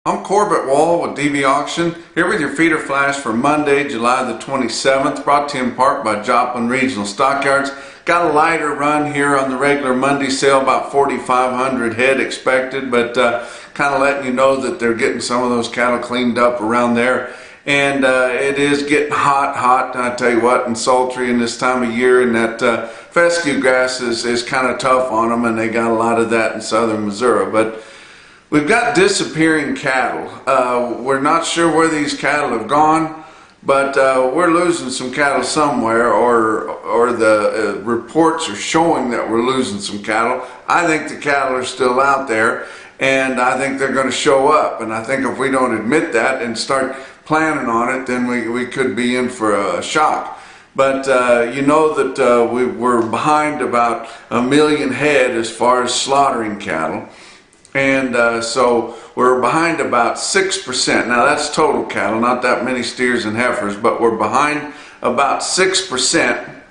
I'm Corbett Wall with DV Auction, here with your feeder flash for Monday, July the 27th, brought to you in part by Joplin Regional Stockyards. Got a lighter run here on the regular Monday sale, about 4,500 head expected, but kind of letting you know that they're getting some of those cattle cleaned up around there. And it is getting hot, I tell you what, and sultry in this time of year, and that fescue grass is kind of tough on them, and they got a lot of that in southern Missouri. But we've got disappearing cattle. We're not sure where these cattle have gone, but we're losing some cattle somewhere, or the reports are showing that we're losing some cattle. I think the cattle are still out there, and I think they're going to show up. And I think if we don't admit that and start planning on it, then we could be in for a shock. But you know that we're behind about 1 million head as far as slaughtering cattle. And so we're behind about 6%. Now that's total cattle, not that many steers and heifers, but we're behind about 6%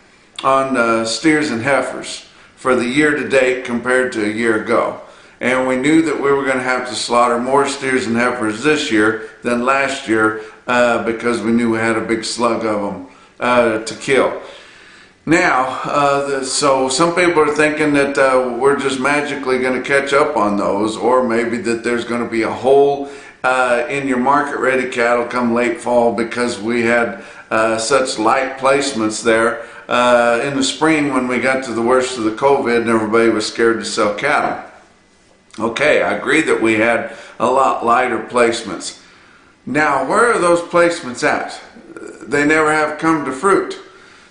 on steers and heifers for the year to date compared to a year ago. And we knew that we were going to have to slaughter more steers and heifers this year than last year because we knew we had a big slug of them to kill. Now, so some people are thinking that we're just magically going to catch up on those, or maybe that there's going to be a hole in your market-ready cattle come late fall because we had such light placements there in the spring when we got to the worst of the COVID and everybody was scared to sell cattle. Okay, I agree that we had a lot lighter placements. Now, where are those placements at? They never have come to fruit.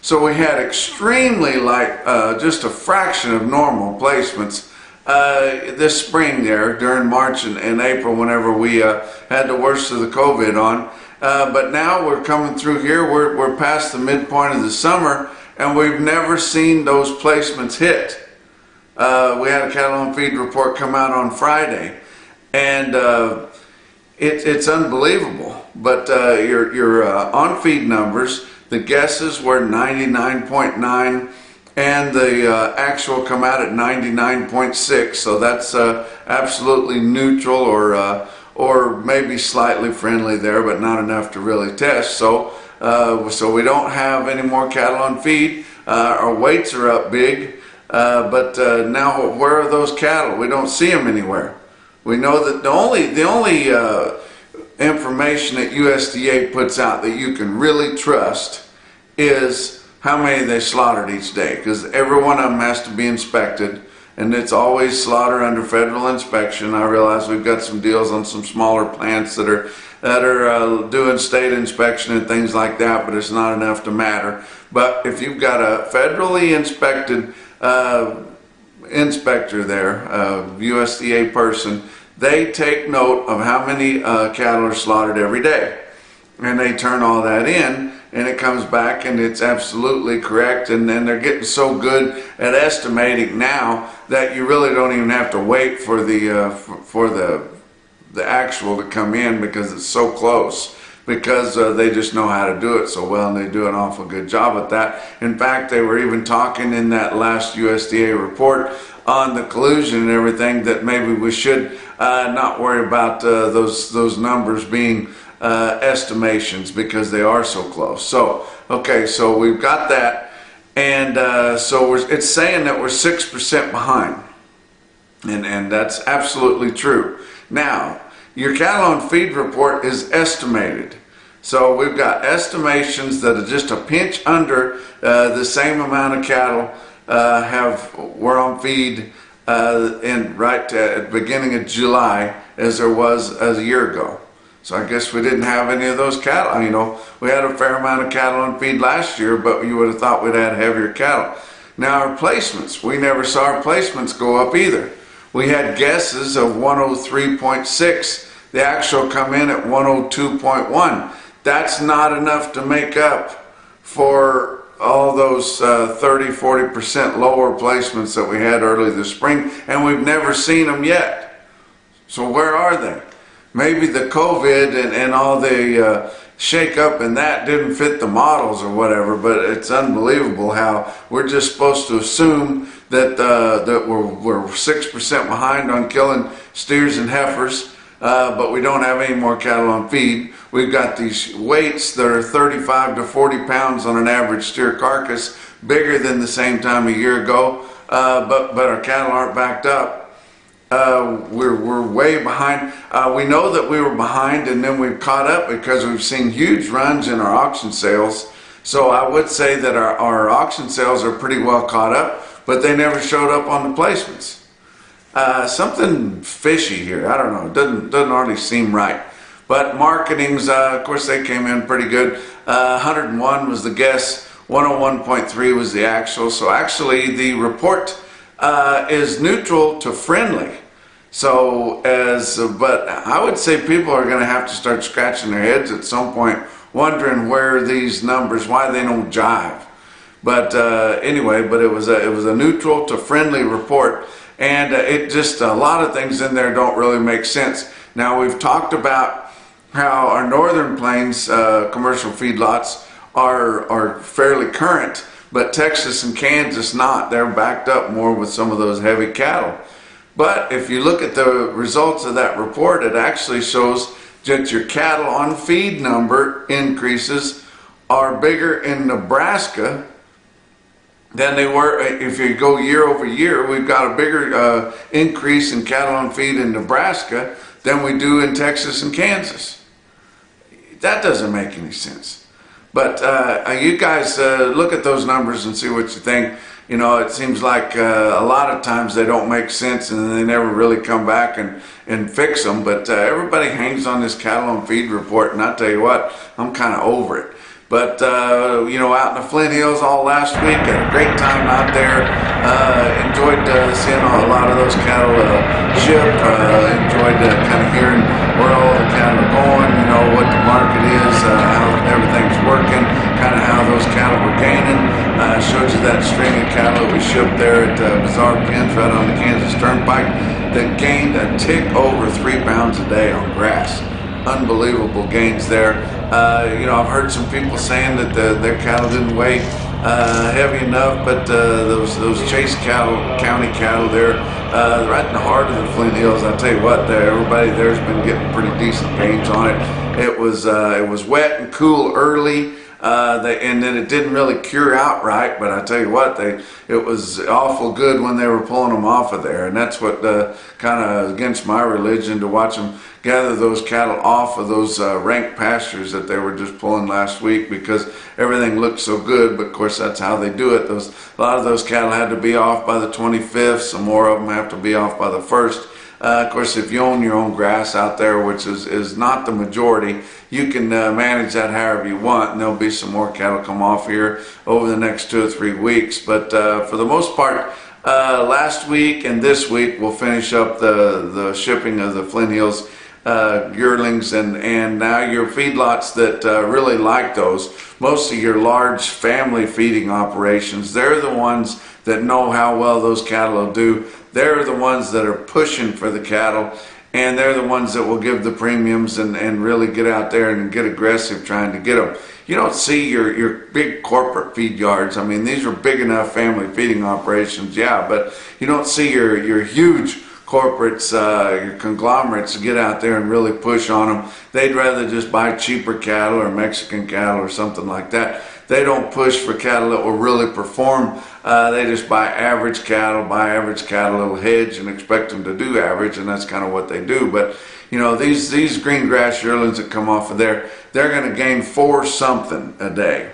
So we had extremely light, just a fraction of normal placements this spring there during March and April whenever we had the worst of the COVID on. But now we're coming through here, we're past the midpoint of the summer, and we've never seen those placements hit. We had a cattle on feed report come out on Friday, and it's unbelievable. But your on feed numbers, the guesses were 99.9 and the actual come out at 99.6, so that's absolutely neutral or maybe slightly friendly there, but not enough to really test. So we don't have any more cattle on feed. Our weights are up big, but now where are those cattle? We don't see them anywhere. We know that the only information that USDA puts out that you can really trust is how many they slaughtered each day, because every one of them has to be inspected, and it's always slaughter under federal inspection. I realize we've got some deals on some smaller plants that are doing state inspection and things like that, but it's not enough to matter. But if you've got a federally inspected inspector there, USDA person, they take note of how many cattle are slaughtered every day, and they turn all that in, and it comes back and it's absolutely correct. And then they're getting so good at estimating now that you really don't even have to wait for the actual to come in, because it's so close, because they just know how to do it so well, and they do an awful good job at that. In fact, they were even talking in that last USDA report on the collusion and everything that maybe we should not worry about those numbers being estimations, because they are so close. So okay, so we've got that, and so it's saying that we're 6% behind, and that's absolutely true. Now, your cattle on feed report is estimated. So we've got estimations that are just a pinch under the same amount of cattle were on feed right at the beginning of July as there was a year ago. So I guess we didn't have any of those cattle. You know, we had a fair amount of cattle on feed last year, but you would have thought we'd had heavier cattle. Now our placements, we never saw our placements go up either. We had guesses of 103.6. The actual come in at 102.1. That's not enough to make up for all those 30-40% lower placements that we had early this spring, and we've never seen them yet. So where are they? Maybe the COVID and all the shake up and that didn't fit the models or whatever, but it's unbelievable how we're just supposed to assume that we're 6% behind on killing steers and heifers, but we don't have any more cattle on feed. We've got these weights that are 35 to 40 pounds on an average steer carcass, bigger than the same time a year ago, but our cattle aren't backed up. We're way behind. We know that we were behind, and then we've caught up because we've seen huge runs in our auction sales. So I would say that our auction sales are pretty well caught up, but they never showed up on the placements. Something fishy here. I don't know. It doesn't hardly seem right. But marketings, of course, they came in pretty good. 101 was the guess. 101.3 was the actual. So actually, the report is neutral to friendly. So but I would say people are going to have to start scratching their heads at some point, wondering where these numbers, why they don't jive. But anyway, but it was a neutral to friendly report. And it just, a lot of things in there don't really make sense. Now, we've talked about how our northern plains commercial feedlots are fairly current, but Texas and Kansas not. They're backed up more with some of those heavy cattle. But if you look at the results of that report, it actually shows that your cattle on feed number increases are bigger in Nebraska than they were. If you go year over year, we've got a bigger increase in cattle on feed in Nebraska than we do in Texas and Kansas. That doesn't make any sense. But you guys look at those numbers and see what you think. You know, it seems like a lot of times they don't make sense and they never really come back and fix them. But everybody hangs on this cattle on feed report, and I tell you what, I'm kind of over it. But, you know, out in the Flint Hills all last week, had a great time out there. Enjoyed seeing a lot of those cattle ship. Enjoyed kind of hearing where all the cattle are going, you know, what the market is, how everything's working, kind of how those cattle were gaining. Showed you that string of cattle that we shipped there at Bazaar Pens right on the Kansas Turnpike that gained a tick over 3 pounds a day on grass. Unbelievable gains there. You know, I've heard some people saying that their cattle didn't weigh heavy enough, but those Chase County cattle there, right in the heart of the Flint Hills, I tell you what, everybody there's been getting pretty decent gains on it. It was wet and cool early. And then it didn't really cure out right, but I tell you what, it was awful good when they were pulling them off of there, and that's what kind of against my religion, to watch them gather those cattle off of those rank pastures that they were just pulling last week, because everything looked so good. But of course, that's how they do it. A lot of those cattle had to be off by the 25th. Some more of them have to be off by the 1st. Of course, if you own your own grass out there, which is not the majority, you can manage that however you want, and there'll be some more cattle come off here over the next 2 or 3 weeks. But for the most part, last week and this week, we'll finish up the shipping of the Flint Hills yearlings, and now your feedlots that really like those, most of your large family feeding operations, they're the ones that know how well those cattle will do. They're the ones that are pushing for the cattle, and they're the ones that will give the premiums and really get out there and get aggressive trying to get them. You don't see your big corporate feed yards. I mean, these are big enough family feeding operations, yeah, but you don't see your huge corporates, your conglomerates get out there and really push on them. They'd rather just buy cheaper cattle or Mexican cattle or something like that. They don't push for cattle that will really perform. They just buy average cattle, a little hedge, and expect them to do average, and that's kind of what they do. But you know, these green grass yearlings that come off of there, they're going to gain 4 something a day.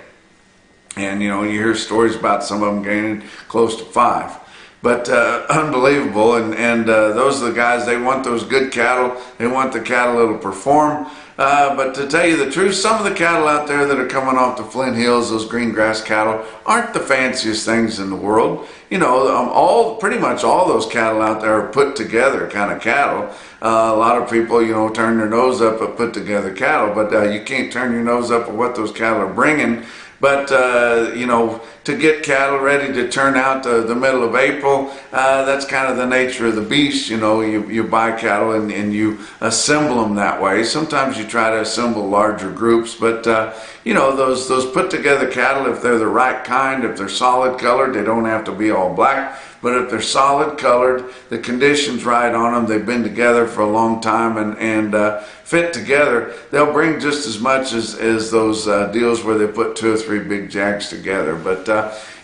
And you know, you hear stories about some of them gaining close to 5. But unbelievable, and those are the guys, they want those good cattle, they want the cattle that'll perform. But to tell you the truth, some of the cattle out there that are coming off the Flint Hills, those green grass cattle, aren't the fanciest things in the world. You know, pretty much all those cattle out there are put together kind of cattle. A lot of people, you know, turn their nose up at put together cattle, but you can't turn your nose up at what those cattle are bringing. But, you know, to get cattle ready to turn out the middle of April. That's kind of the nature of the beast. You know, you buy cattle and you assemble them that way. Sometimes you try to assemble larger groups, but you know, those put together cattle, if they're the right kind, if they're solid colored, they don't have to be all black. But if they're solid colored, the condition's right on them, they've been together for a long time and fit together, they'll bring just as much as those deals where they put 2 or 3 big jags together. But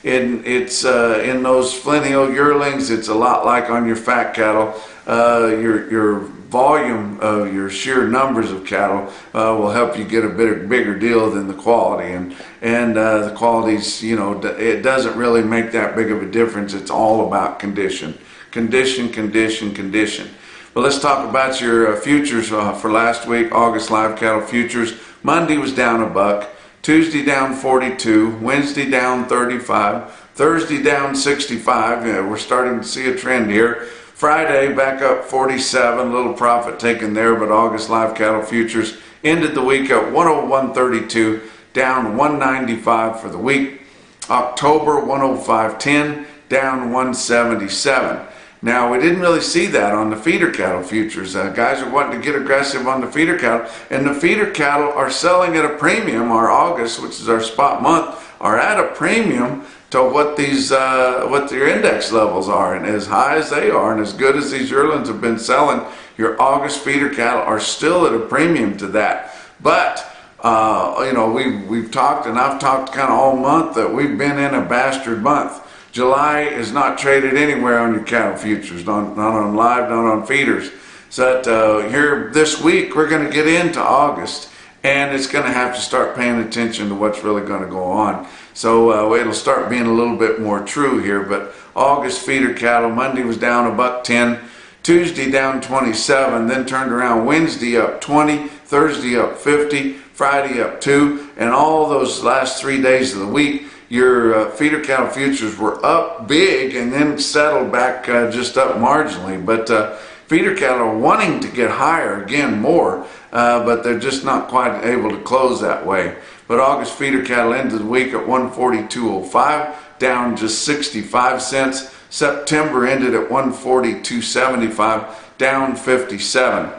in those Flint Hill yearlings, it's a lot like on your fat cattle. Your volume of your sheer numbers of cattle will help you get a bigger deal than the quality, and the qualities, you know, it doesn't really make that big of a difference. It's all about condition. Well, let's talk about your futures for last week. August live cattle futures. Monday was down a buck. Tuesday down 42. Wednesday down 35. Thursday down 65. Yeah, we're starting to see a trend here. Friday back up 47. Little profit taken there, but August live cattle futures ended the week at 101.32, down 195 for the week. October 105.10, down 177. Now, we didn't really see that on the feeder cattle futures. Guys are wanting to get aggressive on the feeder cattle, and the feeder cattle are selling at a premium. Our August, which is our spot month, are at a premium to what their index levels are. And as high as they are and as good as these yearlings have been selling, your August feeder cattle are still at a premium to that. But you know, we've talked, and I've talked kind of all month, that we've been in a bastard month. July is not traded anywhere on your cattle futures, not on live, not on feeders. So here this week we're going to get into August, and it's going to have to start paying attention to what's really going to go on. So it'll start being a little bit more true here. But August feeder cattle, Monday was down $1.10, Tuesday down 27, then turned around Wednesday up 20, Thursday up 50, Friday up 2, and all those last 3 days of the week, your feeder cattle futures were up big and then settled back just up marginally. But feeder cattle are wanting to get higher again more, but they're just not quite able to close that way. But August feeder cattle ended the week at 142.05, down just 65 cents. September ended at 142.75, down 57.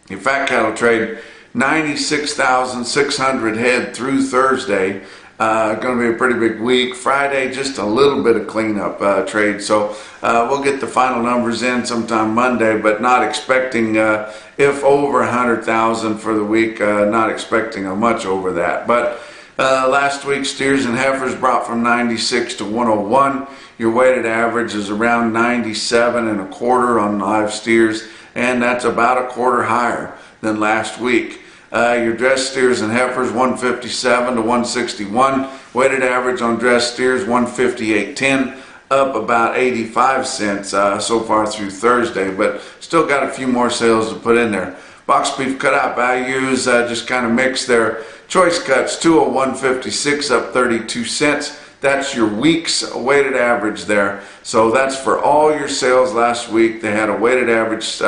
Your fat cattle trade 96,600 head through Thursday. Going to be a pretty big week. Friday, just a little bit of cleanup trade. So we'll get the final numbers in sometime Monday, but not expecting, if over 100,000 for the week, not expecting much over that. But last week, steers and heifers brought from 96 to 101. Your weighted average is around 97.25 on live steers, and that's about a quarter higher than last week. Your dressed steers and heifers 157 to 161. Weighted average on dressed steers 158.10, up about 85 cents so far through Thursday, but still got a few more sales to put in there. Box beef cutout values just kind of mixed there. Choice cuts 201.56, up 32 cents. That's your week's weighted average there. So that's for all your sales last week. They had a weighted average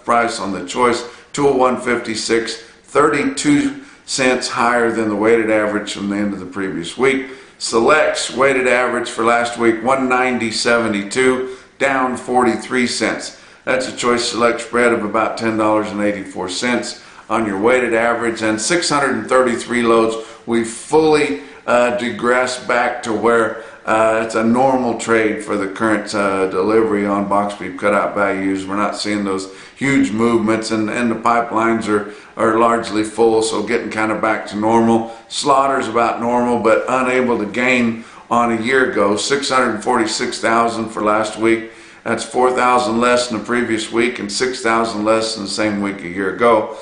price on the choice 201.56. 32 cents higher than the weighted average from the end of the previous week. Selects weighted average for last week 190.72, down 43 cents. That's a choice select spread of about $10.84 on your weighted average, and 633 loads. We fully digress back to where it's a normal trade for the current delivery on box beef cutout values. We're not seeing those huge movements, and the pipelines are largely full, so getting kind of back to normal. Slaughter's about normal, but unable to gain on a year ago. 646,000 for last week. That's 4,000 less than the previous week and 6,000 less than the same week a year ago.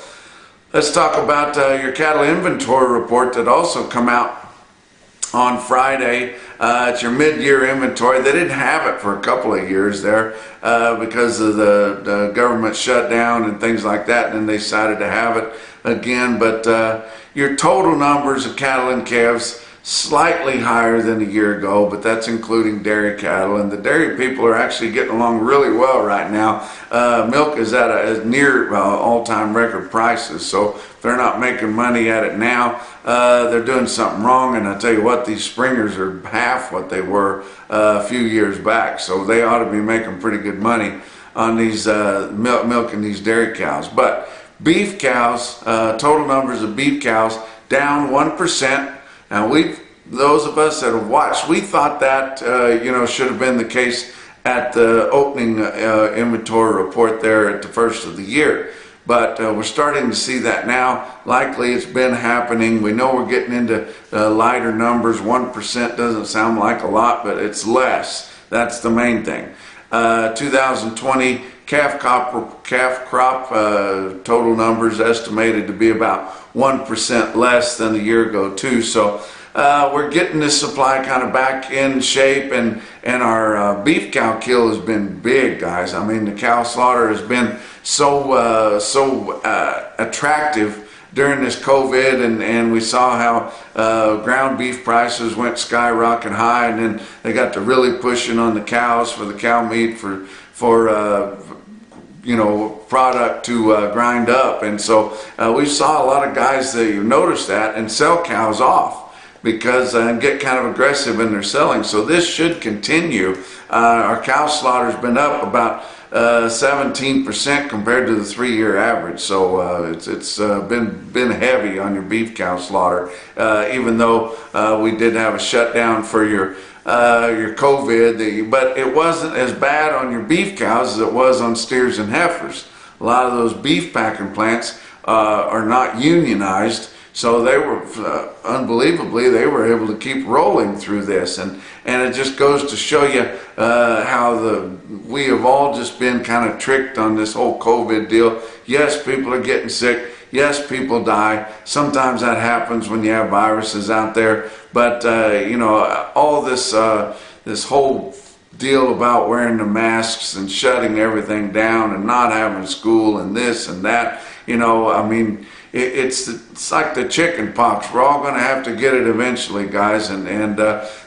Let's talk about your cattle inventory report that also come out on Friday. It's your mid-year inventory. They didn't have it for a couple of years there because of the government shutdown and things like that, and then they decided to have it again. But your total numbers of cattle and calves slightly higher than a year ago, but that's including dairy cattle. And the dairy people are actually getting along really well right now. Milk is at a near all-time record prices, so if they're not making money at it now, they're doing something wrong. And I tell you what, these springers are half what they were a few years back, so they ought to be making pretty good money on these milking these dairy cows. But beef cows, total numbers of beef cows down 1%. Now, those of us that have watched, we thought that should have been the case at the opening inventory report there at the first of the year. But we're starting to see that now. Likely it's been happening. We know we're getting into lighter numbers. 1% doesn't sound like a lot, but it's less. That's the main thing. 2020 calf crop total numbers estimated to be about 1% less than a year ago too. So we're getting this supply kind of back in shape, and our beef cow kill has been big, guys. I mean, the cow slaughter has been so attractive during this COVID, and we saw how ground beef prices went skyrocketing high, and then they got to really pushing on the cows for the cow meat for product to grind up. And so we saw a lot of guys that you noticed that and sell cows off because get kind of aggressive in their selling. So this should continue. Our cow slaughter has been up about 17% compared to the 3-year average. So it's been heavy on your beef cow slaughter, even though we did have a shutdown for your COVID, but it wasn't as bad on your beef cows as it was on steers and heifers. A lot of those beef packing plants are not unionized, so they were unbelievably they were able to keep rolling through this, and it just goes to show you how we have all just been kind of tricked on this whole COVID deal. Yes, people are getting sick. Yes, people die. Sometimes that happens when you have viruses out there. But all this this whole deal about wearing the masks and shutting everything down and not having school and this and that. I mean, it's like the chicken pox. We're all going to have to get it eventually, guys. And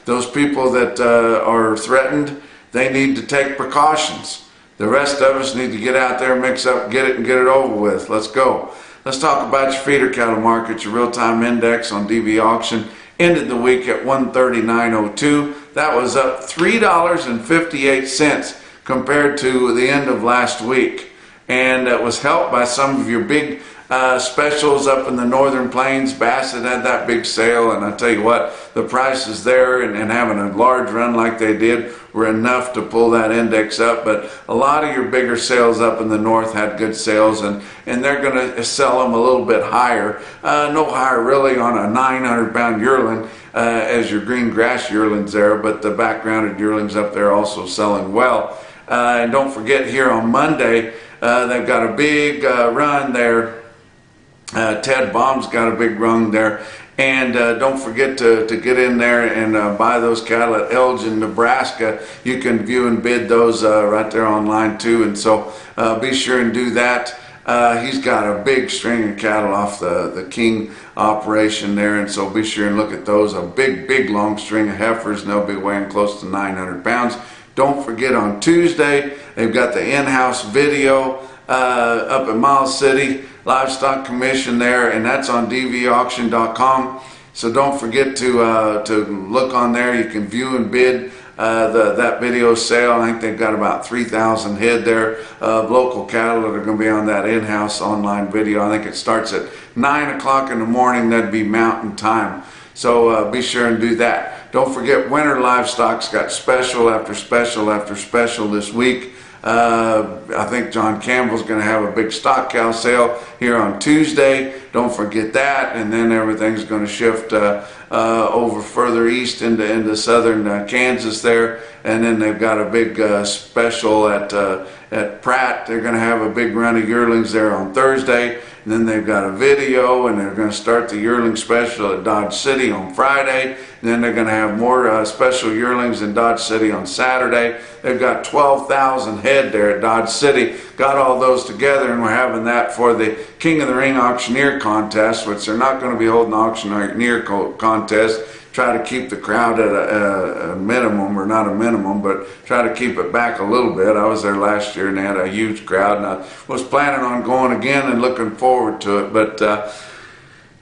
those people that are threatened, they need to take precautions. The rest of us need to get out there, mix up, get it, and get it over with. Let's go. Let's talk about your feeder cattle market. Your real-time index on DV auction ended the week at 139.02. That was up $3.58 compared to the end of last week. And it was helped by some of your big specials up in the northern plains. Bassett had that big sale, and I tell you what, the prices there and having a large run like they did were enough to pull that index up. But a lot of your bigger sales up in the north had good sales, and they're going to sell them a little bit higher. No higher really on a 900-pound yearling as your green grass yearlings there, but the backgrounded yearlings up there also selling well. And don't forget, here on Monday, they've got a big run there. Ted Baum's got a big run there, and don't forget to get in there and buy those cattle at Elgin, Nebraska. You can view and bid those right there online too, and so be sure and do that. He's got a big string of cattle off the King operation there, and so be sure and look at those. A big long string of heifers, and they'll be weighing close to 900 pounds. Don't forget, on Tuesday they've got the in-house video up at Miles City Livestock Commission there, and that's on dvauction.com. So don't forget to look on there. You can view and bid that video sale. I think they've got about 3,000 head there of local cattle that are going to be on that in-house online video. I think it starts at 9 o'clock in the morning. That'd be Mountain Time. So be sure and do that. Don't forget, Winter Livestock's got special after special after special this week. I think John Campbell's going to have a big stock cow sale here on Tuesday. Don't forget that, and then everything's going to shift over further east into southern Kansas there, and then they've got a big special at Pratt. They're going to have a big run of yearlings there on Thursday, and then they've got a video, and they're going to start the yearling special at Dodge City on Friday, and then they're going to have more special yearlings in Dodge City on Saturday. They've got 12,000 head there at Dodge City. Got all those together, and we're having that for the King of the Ring Auctioneer Contest, which they're not going to be holding an auctioneer contest try to keep the crowd at a minimum, or not a minimum, but try to keep it back a little bit. I was there last year and they had a huge crowd, and I was planning on going again and looking forward to it, but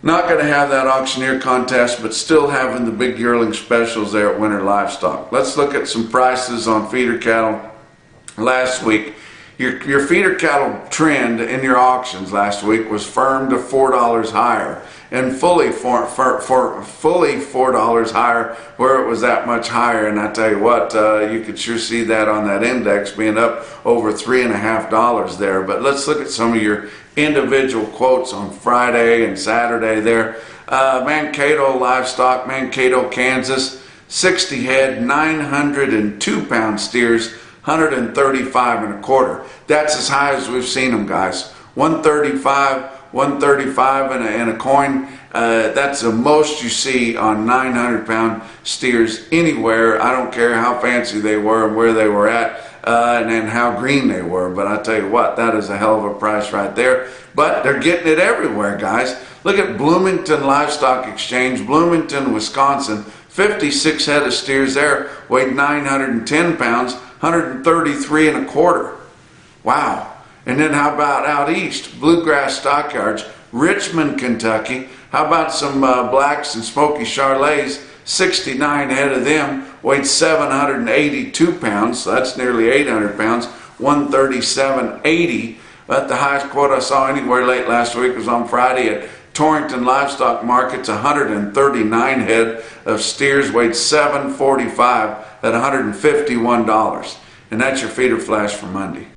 not going to have that auctioneer contest, but still having the big yearling specials there at Winter Livestock. Let's look at some prices on feeder cattle last week. Your feeder cattle trend in your auctions last week was firm to $4 higher, and fully $4 higher where it was that much higher. And I tell you what, you could sure see that on that index being up over $3.50 there. But let's look at some of your individual quotes on Friday and Saturday there. Mankato Livestock, Mankato, Kansas, 60 head, 902 pound steers, 135 and a quarter. That's as high as we've seen them, guys. 135 and a coin. That's the most you see on 900 pound steers anywhere. I don't care how fancy they were and where they were at, and how green they were. But I tell you what, that is a hell of a price right there. But they're getting it everywhere, guys. Look at Bloomington Livestock Exchange, Bloomington, Wisconsin. 56 head of steers there, weighed 910 pounds, 133 and a quarter. Wow. And then how about out east, Bluegrass Stockyards, Richmond, Kentucky. How about some blacks and Smoky Charolais? 69 head of them, weighed 782 pounds, so that's nearly 800 pounds, 137.80. But the highest quote I saw anywhere late last week was on Friday at Torrington Livestock Markets, 139 head of steers, weighed 745 at $151. And that's your feeder flash for Monday.